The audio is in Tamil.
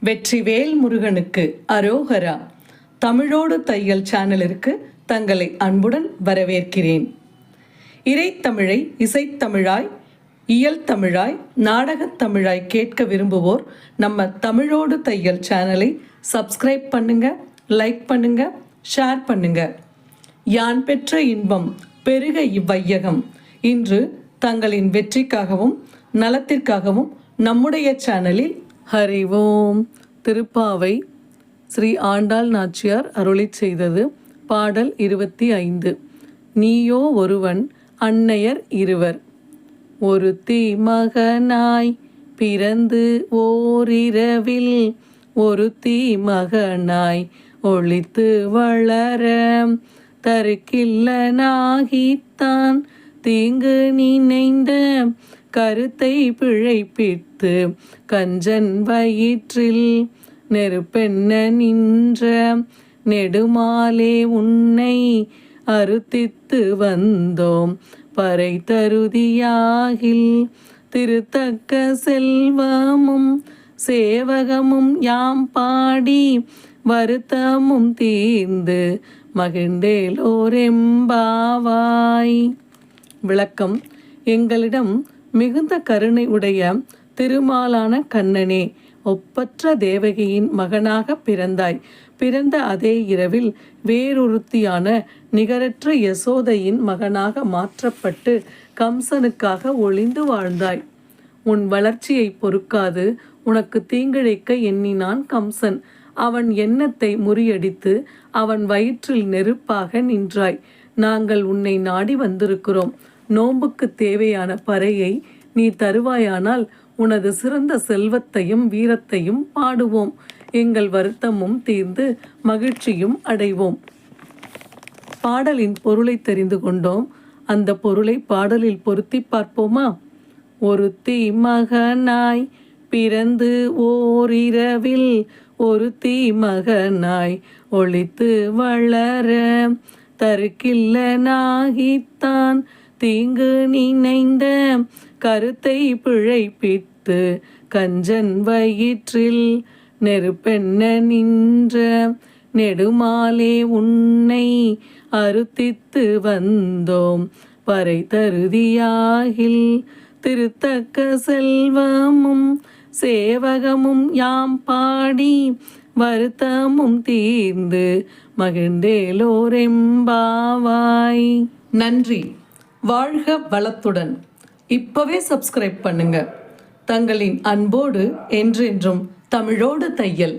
வெற்றிவேல் முருகனுக்கு அரோகரா. தமிழோடு தையல் சேனலிற்கு தங்களை அன்புடன் வரவேற்கிறேன். இறைத்தமிழை இசைத்தமிழாய், இயல் தமிழாய், நாடகத் தமிழாய் கேட்க விரும்புவோர் நம்ம தமிழோடு தையல் சேனலை சப்ஸ்கிரைப் பண்ணுங்க, லைக் பண்ணுங்க, ஷேர் பண்ணுங்க. யான் பெற்ற இன்பம் பெருக இவ்வையகம். இன்று தங்களின் வெற்றிக்காகவும் நலத்திற்காகவும் நம்முடைய சேனலில் ஹரி ஓம் திருப்பாவை ஸ்ரீ ஆண்டாள் நாச்சியார் அருளிச் செய்தது. பாடல் 25. நீயோ ஒருவன் அன்னையர் இருவர். ஒருத்தி மகனாய் பிறந்து ஓரிரவில், ஒருத்தி மகனாய் ஒளித்து வளர, தருக்கில்லனாகித்தான் தீங்கு நினைந்த கருத்தை பிழைப்பித்து கஞ்சன் வயிற்றில் நெருப்பென்ன நின்ற நெடுமாலே உன்னை அறுத்தித்து வந்தோம் பறை தருதியாகில். திருத்தக்க செல்வமும் சேவகமும் யாம் பாடி வருத்தமும் தீர்ந்து மகிழ்ந்தேலோரெம்பாவாய். விளக்கம். எங்களிடம் மிகுந்த கருணை உடைய திருமாலான கண்ணனே, ஒப்பற்ற தேவகியின் மகனாக பிறந்தாய். பிறந்த அதே இரவில் வேறொருத்தியான நிகரற்ற யசோதையின் மகனாக மாற்றப்பட்டு கம்சனுக்காக ஒளிந்து வாழ்ந்தாய். உன் வளர்ச்சியை பொறுக்காது உனக்கு தீங்கிழைக்க எண்ணினான் கம்சன். அவன் எண்ணத்தை முறியடித்து அவன் வயிற்றில் நெருப்பாக நின்றாய். நாங்கள் உன்னை நாடி வந்திருக்கிறோம். நோன்புக்கு தேவையான பறையை நீ தருவாயானால் உனது சிறந்த செல்வத்தையும் வீரத்தையும் பாடுவோம். எங்கள் வருத்தமும் தீர்ந்து மகிழ்ச்சியும் அடைவோம். பாடலின் பொருளை தெரிந்து கொண்டோம். அந்த பொருளை பாடலில் பொருத்தி பார்ப்போமா? ஒருத்தி மகனாய் பிறந்து ஓரிரவில், ஒருத்தி மகனாய் ஒளித்து வளர, தருக்கில்லனாகித்தான் தீங்கு நினைந்த கருத்தை பிழைப்பித்து கஞ்சன் வயிற்றில் நெருப்பென்ன நின்ற நெடுமாலே உன்னை அறுத்தித்து வந்தோம் பறை தருதியாகில். திருத்தக்க செல்வமும் சேவகமும் யாம் பாடி வருத்தமும் தீர்ந்து மகிழ்ந்தேலோரெம்பாவாய். நன்றி. வாழ்க வளத்துடன். இப்பவே சப்ஸ்கிரைப் பண்ணுங்க. தங்களின் அன்போடு என்றென்றும் தமிழோடு தையல்.